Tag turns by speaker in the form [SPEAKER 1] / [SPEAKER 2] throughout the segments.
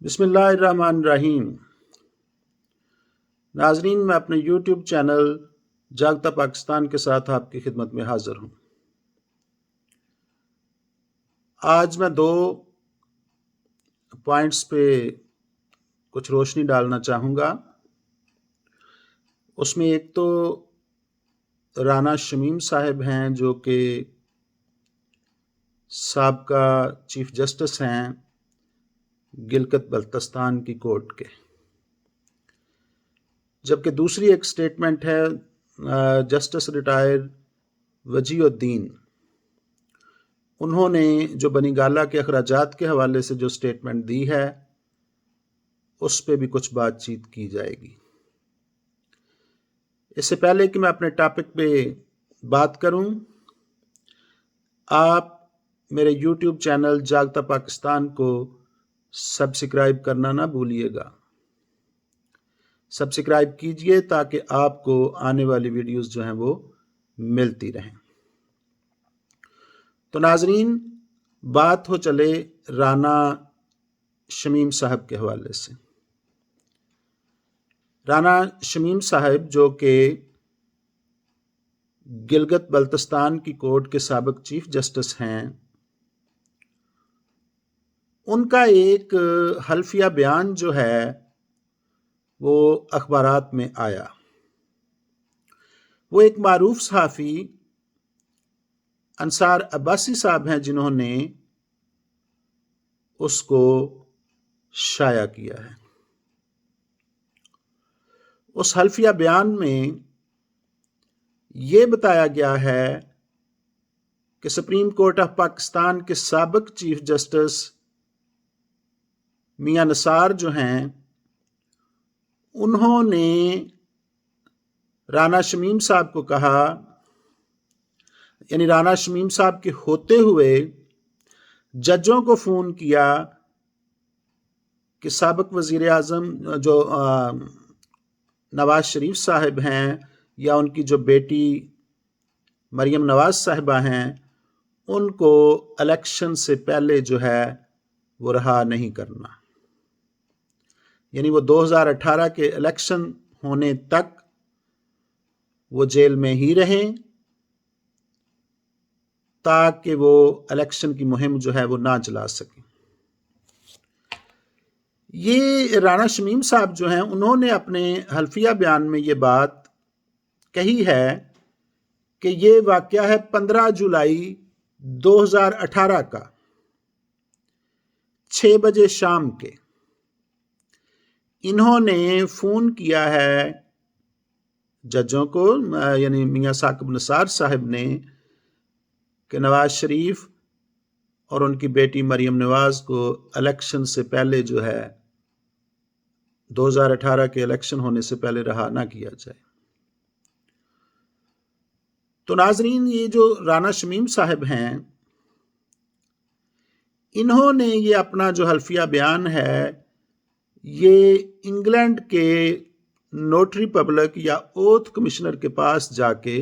[SPEAKER 1] बिस्मिल्लाहिर्रहमानिर्रहीम। नाजरीन, मैं अपने यूट्यूब चैनल जागता पाकिस्तान के साथ आपकी खिदमत में हाजिर हूँ। आज मैं दो पॉइंट्स पे कुछ रोशनी डालना चाहूँगा। उसमें एक तो राना शमीम साहब हैं, जो कि साबका चीफ जस्टिस हैं गिलगित बल्तिस्तान की कोर्ट के, जबकि दूसरी एक स्टेटमेंट है जस्टिस रिटायर्ड वजीउद्दीन। उन्होंने जो बनी गाला के अखराजात के हवाले से जो स्टेटमेंट दी है, उस पर भी कुछ बातचीत की जाएगी। इससे पहले कि मैं अपने टॉपिक पे बात करूं, आप मेरे यूट्यूब चैनल जागता पाकिस्तान को सब्सक्राइब करना ना भूलिएगा। सब्सक्राइब कीजिए ताकि आपको आने वाली वीडियोस जो हैं वो मिलती रहें। तो नाजरीन, बात हो चले राना शमीम साहब के हवाले से। राना शमीम साहब, जो कि गिलगित बल्तिस्तान की कोर्ट के साबिक चीफ जस्टिस हैं, उनका एक हल्फिया बयान जो है वो अखबारात में आया। वो एक मारूफ सहाफ़ी अंसार अब्बासी साहब हैं जिन्होंने उसको शाया किया है। उस हल्फिया बयान में ये बताया गया है कि सुप्रीम कोर्ट ऑफ पाकिस्तान के साबिक चीफ जस्टिस मियां निसार जो हैं, उन्होंने राना शमीम साहब को कहा, यानी राना शमीम साहब के होते हुए जजों को फ़ोन किया कि साबिक वज़ीर आज़म जो नवाज शरीफ साहब हैं या उनकी जो बेटी मरियम नवाज साहिबा हैं, उनको इलेक्शन से पहले जो है वो रहा नहीं करना। यानी वो 2018 के इलेक्शन होने तक वो जेल में ही रहें ताकि वो इलेक्शन की मुहिम जो है वो ना चला सकें। ये राना शमीम साहब जो हैं, उन्होंने अपने हल्फिया बयान में ये बात कही है कि ये वाक़या है 15 जुलाई 2018 का 6 बजे शाम के। इन्होंने फ़ोन किया है जजों को, यानी मियां साकिब निसार साहब ने, कि नवाज शरीफ और उनकी बेटी मरियम नवाज को इलेक्शन से पहले जो है 2018 के इलेक्शन होने से पहले रहा ना किया जाए। तो नाजरीन, ये जो राना शमीम साहब हैं, इन्होंने ये अपना जो हल्फिया बयान है ये इंग्लैंड के नोटरी पब्लिक या ओथ कमिश्नर के पास जाके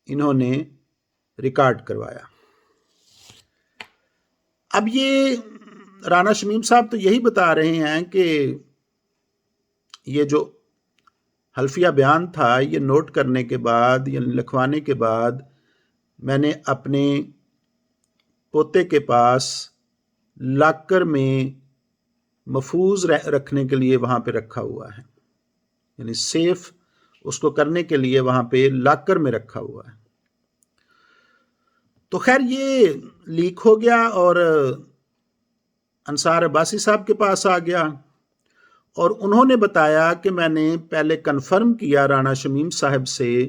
[SPEAKER 1] इन्होंने रिकॉर्ड करवाया। अब ये राना शमीम साहब तो यही बता रहे हैं कि ये जो हल्फिया बयान था, ये नोट करने के बाद या लिखवाने के बाद मैंने अपने पोते के पास लॉकर में महफूज रखने के लिए वहाँ पे रखा हुआ है, यानी सेफ उसको करने के लिए वहाँ पे लॉकर में रखा हुआ है। तो खैर ये लीक हो गया और अंसार अब्बासी साहब के पास आ गया और उन्होंने बताया कि मैंने पहले कन्फर्म किया राना शमीम साहब से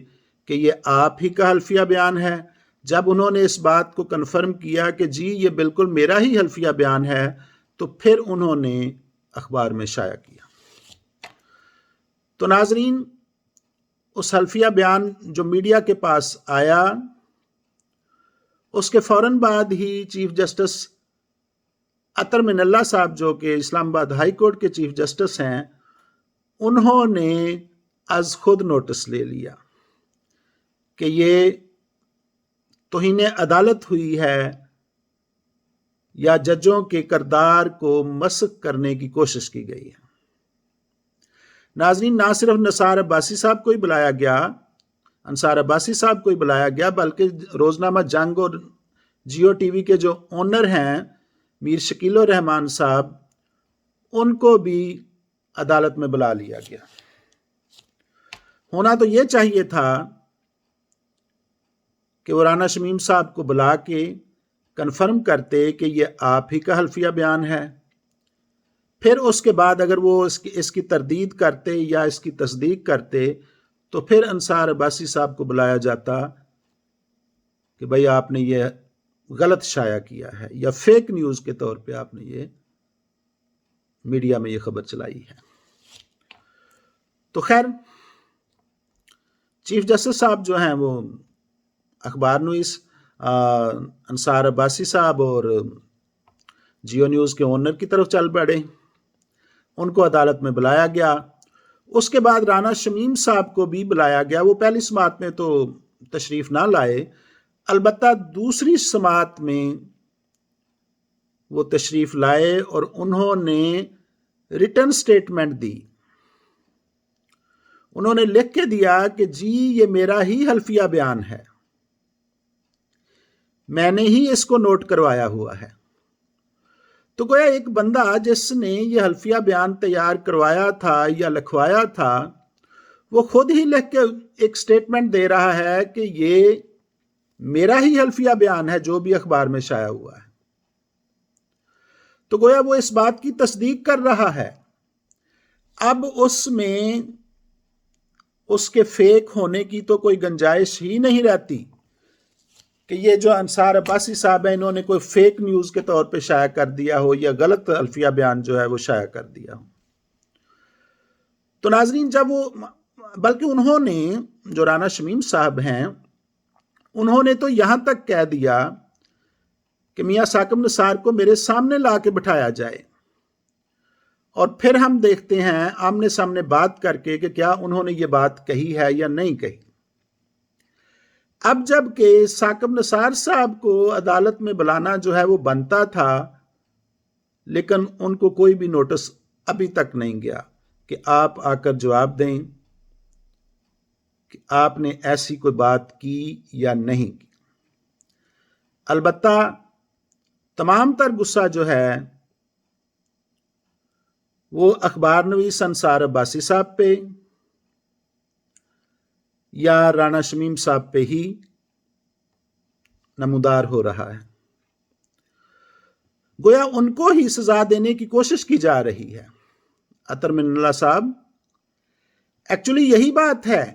[SPEAKER 1] कि ये आप ही का हल्फिया बयान है। जब उन्होंने इस बात को कन्फर्म किया कि जी ये बिल्कुल मेरा ही हल्फिया बयान है, तो फिर उन्होंने अखबार में शाया किया। तो नाजरीन, उस हल्फिया बयान जो मीडिया के पास आया, उसके फौरन बाद ही चीफ जस्टिस अतर मिनल्ला साहब, जो कि इस्लामाबाद हाई कोर्ट के चीफ जस्टिस हैं, उन्होंने आज खुद नोटिस ले लिया कि ये तौहीन अदालत हुई है, یا ججوں کے کردار کو مسخ کرنے کی کوشش کی گئی ہے۔ ناظرین، نہ صرف نثار عباسی صاحب کو ہی بلایا گیا، انصار عباسی صاحب کو ہی بلایا گیا، بلکہ روزنامہ جنگ اور جیو ٹی وی کے جو اونر ہیں میر شکیل الرحمان صاحب، ان کو بھی عدالت میں بلا لیا گیا۔ ہونا تو یہ چاہیے تھا کہ وہ رانا شمیم صاحب کو بلا کے کنفرم کرتے کہ یہ آپ ہی کا حلفیہ بیان ہے، پھر اس کے بعد اگر وہ اس کی تردید کرتے یا اس کی تصدیق کرتے تو پھر انصار عباسی صاحب کو بلایا جاتا کہ بھئی آپ نے یہ غلط شائع کیا ہے یا فیک نیوز کے طور پہ آپ نے یہ میڈیا میں یہ خبر چلائی ہے۔ تو خیر، چیف جسٹس صاحب جو ہیں وہ اخبار نویس انصار عباسی صاحب اور جیو نیوز کے اونر کی طرف چل پڑے، ان کو عدالت میں بلایا گیا۔ اس کے بعد رانا شمیم صاحب کو بھی بلایا گیا۔ وہ پہلی سماعت میں تو تشریف نہ لائے، البتہ دوسری سماعت میں وہ تشریف لائے اور انہوں نے ریٹن سٹیٹمنٹ دی۔ انہوں نے لکھ کے دیا کہ جی یہ میرا ہی حلفیہ بیان ہے، میں نے ہی اس کو نوٹ کروایا ہوا ہے۔ تو گویا ایک بندہ جس نے یہ حلفیہ بیان تیار کروایا تھا یا لکھوایا تھا، وہ خود ہی لکھ کے ایک سٹیٹمنٹ دے رہا ہے کہ یہ میرا ہی حلفیہ بیان ہے جو بھی اخبار میں شائع ہوا ہے۔ تو گویا وہ اس بات کی تصدیق کر رہا ہے۔ اب اس میں اس کے فیک ہونے کی تو کوئی گنجائش ہی نہیں رہتی کہ یہ جو انصار عباسی صاحب ہیں انہوں نے کوئی فیک نیوز کے طور پہ شائع کر دیا ہو یا غلط حلفیہ بیان جو ہے وہ شائع کر دیا ہو۔ تو ناظرین، جب وہ بلکہ انہوں نے جو رانا شمیم صاحب ہیں انہوں نے تو یہاں تک کہہ دیا کہ میاں ثاقب نثار کو میرے سامنے لا کے بٹھایا جائے اور پھر ہم دیکھتے ہیں آمنے سامنے بات کر کے کہ کیا انہوں نے یہ بات کہی ہے یا نہیں کہی۔ اب جب کہ ثاقب نثار صاحب کو عدالت میں بلانا جو ہے وہ بنتا تھا، لیکن ان کو کوئی بھی نوٹس ابھی تک نہیں گیا کہ آپ آ کر جواب دیں کہ آپ نے ایسی کوئی بات کی یا نہیں کی۔ البتہ تمام تر غصہ جو ہے وہ اخبار نویس انصار عباسی صاحب پہ یا رانا شمیم صاحب پہ ہی نمودار ہو رہا ہے۔ گویا ان کو ہی سزا دینے کی کوشش کی جا رہی ہے۔ اطہر من اللہ صاحب، ایکچولی یہی بات ہے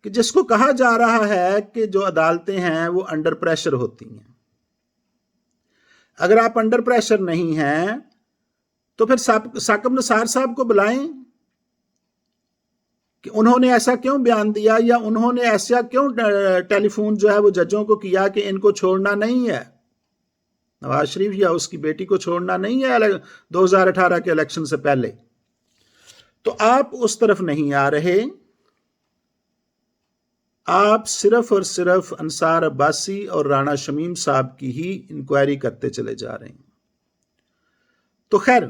[SPEAKER 1] کہ جس کو کہا جا رہا ہے کہ جو عدالتیں ہیں وہ انڈر پریشر ہوتی ہیں۔ اگر آپ انڈر پریشر نہیں ہیں تو پھر ثاقب نثار صاحب کو بلائیں کہ انہوں نے ایسا کیوں بیان دیا یا انہوں نے ایسا کیوں ٹیلی فون جو ہے وہ ججوں کو کیا کہ ان کو چھوڑنا نہیں ہے، نواز شریف یا اس کی بیٹی کو چھوڑنا نہیں ہے 2018 کے الیکشن سے پہلے۔ تو آپ اس طرف نہیں آ رہے، آپ صرف اور صرف انصار عباسی اور رانا شمیم صاحب کی ہی انکوائری کرتے چلے جا رہے ہیں۔ تو خیر،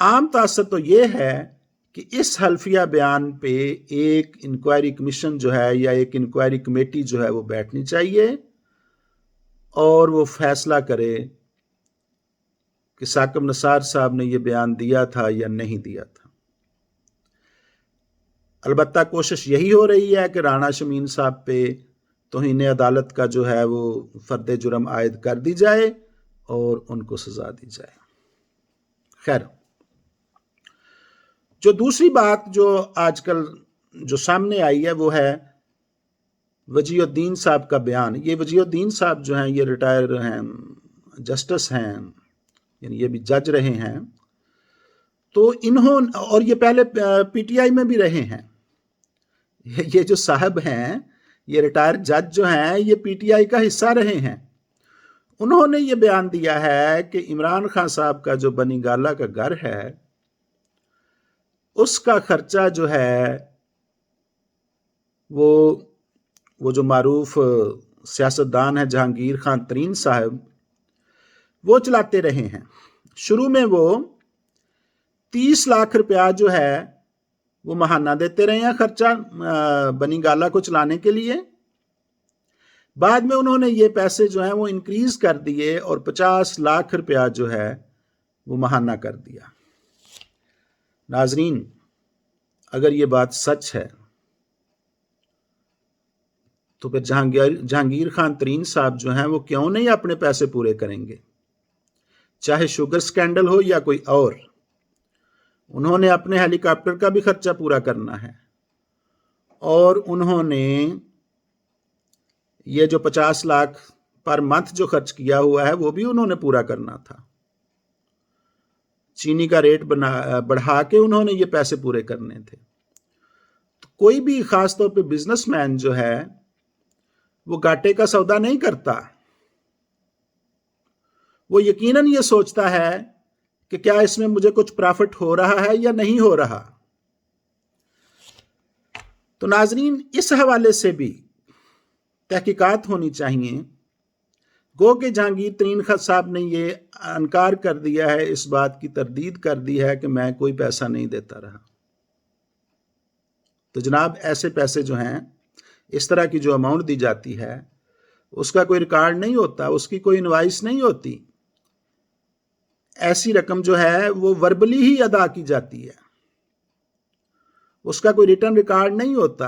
[SPEAKER 1] عام تاثر تو یہ ہے کہ اس حلفیہ بیان پہ ایک انکوائری کمیشن جو ہے یا ایک انکوائری کمیٹی جو ہے وہ بیٹھنی چاہیے اور وہ فیصلہ کرے کہ ثاقب نثار صاحب نے یہ بیان دیا تھا یا نہیں دیا تھا۔ البتہ کوشش یہی ہو رہی ہے کہ رانا شمیم صاحب پہ توہین عدالت کا جو ہے وہ فرد جرم عائد کر دی جائے اور ان کو سزا دی جائے۔ خیر، جو دوسری بات جو آج کل جو سامنے آئی ہے وہ ہے وجیہ الدین صاحب کا بیان۔ یہ وجیہ الدین صاحب جو ہیں یہ ریٹائر ہیں، جسٹس ہیں، یعنی یہ بھی جج رہے ہیں۔ تو انہوں اور یہ پہلے پی ٹی آئی میں بھی رہے ہیں۔ یہ جو صاحب ہیں یہ ریٹائر جج جو ہیں یہ پی ٹی آئی کا حصہ رہے ہیں۔ انہوں نے یہ بیان دیا ہے کہ عمران خان صاحب کا جو بنی گالہ کا گھر ہے اس کا خرچہ جو ہے وہ جو معروف सियासतदान है जहांगीर खान तरीन साहब, वो चलाते रहे हैं। शुरू में वो 30 लाख रुपया जो है वो महाना देते रहे हैं खर्चा बनी गाला को चलाने के लिए। बाद में उन्होंने ये पैसे जो हैं वो इंक्रीज कर दिए और 50 लाख रुपया जो है वो महाना कर दिया। नाजरीन, अगर ये बात सच है तो फिर जहांगीर खान तरीन साहब जो हैं वो क्यों नहीं अपने पैसे पूरे करेंगे, चाहे शुगर स्कैंडल हो या कोई और। उन्होंने अपने हेलीकॉप्टर का भी खर्चा पूरा करना है और उन्होंने ये जो 50 लाख पर मंथ जो खर्च किया हुआ है वो भी उन्होंने पूरा करना था। चीनी का रेट बढ़ा के उन्होंने ये पैसे पूरे करने थे। तो कोई भी खास तौर पे बिजनेसमैन जो है वो घाटे का सौदा नहीं करता। वो यकीनन ये सोचता है कि क्या इसमें मुझे कुछ प्रॉफिट हो रहा है या नहीं हो रहा। तो नाजरीन, इस हवाले से भी तहकीकात होनी चाहिए। गो के जहांगीर तरीन साहब ने ये इनकार कर दिया है, इस बात की तरदीद कर दी है कि मैं कोई पैसा नहीं देता रहा। तो जनाब, ऐसे पैसे जो हैं, इस तरह की जो अमाउंट दी जाती है उसका कोई रिकॉर्ड नहीं होता, उसकी कोई इनवाइस नहीं होती। ऐसी रकम जो है वो वर्बली ही अदा की जाती है, उसका कोई रिटर्न रिकॉर्ड नहीं होता,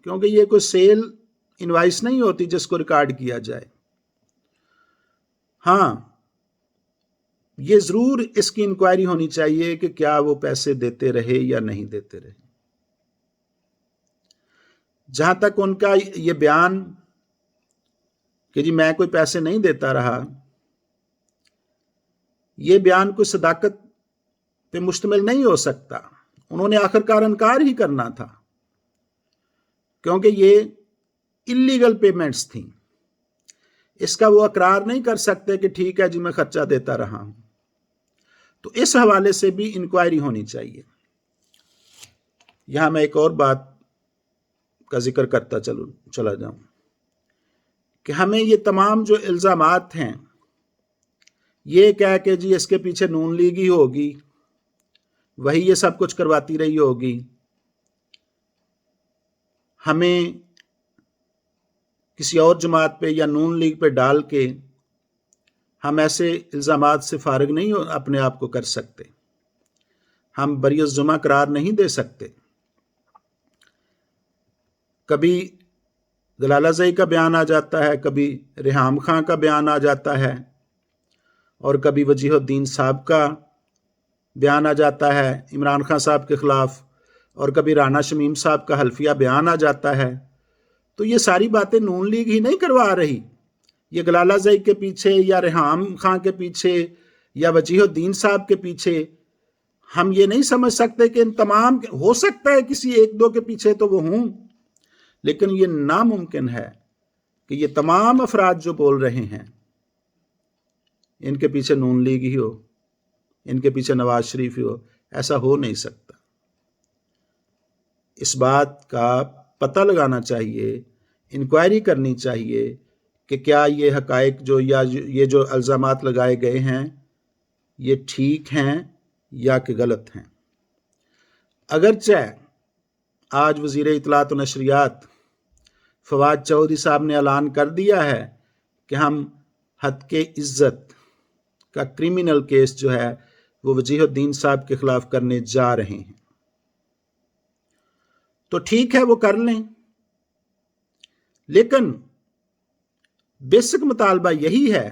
[SPEAKER 1] क्योंकि ये कोई सेल इनवाइस नहीं होती जिसको रिकॉर्ड किया जाए। हाँ, ये जरूर इसकी इंक्वायरी होनी चाहिए कि क्या वो पैसे देते रहे या नहीं देते रहे। जहां तक उनका ये बयान कि जी मैं कोई पैसे नहीं देता रहा, ये बयान कोई सदाकत पे मुश्तमिल नहीं हो सकता। उन्होंने आखिरकार इनकार ही करना था, क्योंकि ये इलीगल पेमेंट्स थी। इसका वो अकरार नहीं कर सकते कि ठीक है जी मैं खर्चा देता रहा हूं। तो इस हवाले से भी इंक्वायरी होनी चाहिए। यहां मैं एक और बात का जिक्र करता चला जाऊं कि हमें ये तमाम जो इल्जामात हैं, ये कह के जी इसके पीछे नून लीग ही होगी, वही ये सब कुछ करवाती रही होगी, हमें किसी और जमात पे या नून लीग पे डाल के हम ऐसे इल्जामात से फारिग नहीं अपने आप को कर सकते। हम बरियत जुमा करार नहीं दे सकते। कभी दलाला ज़ई का बयान आ जाता है, कभी रेहाम खां का बयान आ जाता है, और कभी वजीहुद्दीन साहब का बयान आ जाता है इमरान खान साहब के खिलाफ, और कभी राना शमीम साहब का हल्फिया बयान आ जाता है। तो ये सारी बातें नून लीग ही नहीं करवा रही। ये दलाला ज़ई के पीछे या रेहाम खां के पीछे या वजीहुद्दीन साहब के पीछे हम ये नहीं समझ सकते कि इन तमाम, हो सकता है किसी एक दो के पीछे तो वो हों, लेकिन ये नामुमकिन है कि ये तमाम अफराद जो बोल रहे हैं इनके पीछे नून लीग ही हो, इनके पीछे नवाज शरीफ ही हो। ऐसा हो नहीं सकता। इस बात का पता लगाना चाहिए, इंक्वायरी करनी चाहिए कि क्या ये हकायक जो या ये जो इल्ज़ामात लगाए गए हैं ये ठीक हैं या कि गलत हैं। अगरचे आज वज़ीर इत्तलात व नशरियात फवाद चौधरी साहब ने ऐलान कर दिया है कि हम हद के इज़्ज़त का क्रिमिनल केस जो है वो वजीहुद्दीन साहब के खिलाफ करने जा रहे हैं, तो ठीक है वो कर लें, लेकिन बेसिक मुतालबा यही है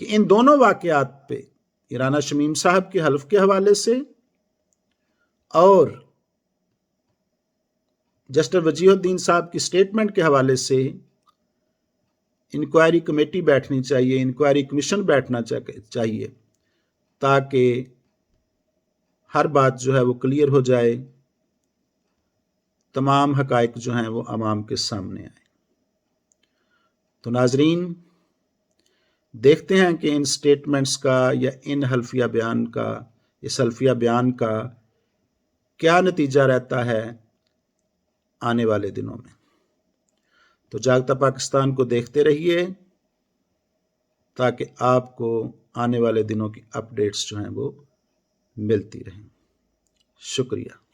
[SPEAKER 1] कि इन दोनों वाकयात पे, राना शमीम साहब के हल्फ के हवाले से और जस्टिस वजीहुद्दीन साहब की स्टेटमेंट के हवाले से, इंक्वायरी कमेटी बैठनी चाहिए, इंक्वायरी कमीशन बैठना चाहिए, ताकि हर बात जो है वो क्लियर हो जाए, तमाम हकायक जो हैं वो अवाम के सामने आए। तो नाजरीन, देखते हैं कि इन स्टेटमेंट्स का या इन हल्फिया बयान का, इस हल्फिया बयान का क्या नतीजा रहता है आने वाले दिनों में। تو جاگتا پاکستان کو دیکھتے رہیے تاکہ آپ کو آنے والے دنوں کی اپڈیٹس جو ہیں وہ ملتی رہیں۔ شکریہ۔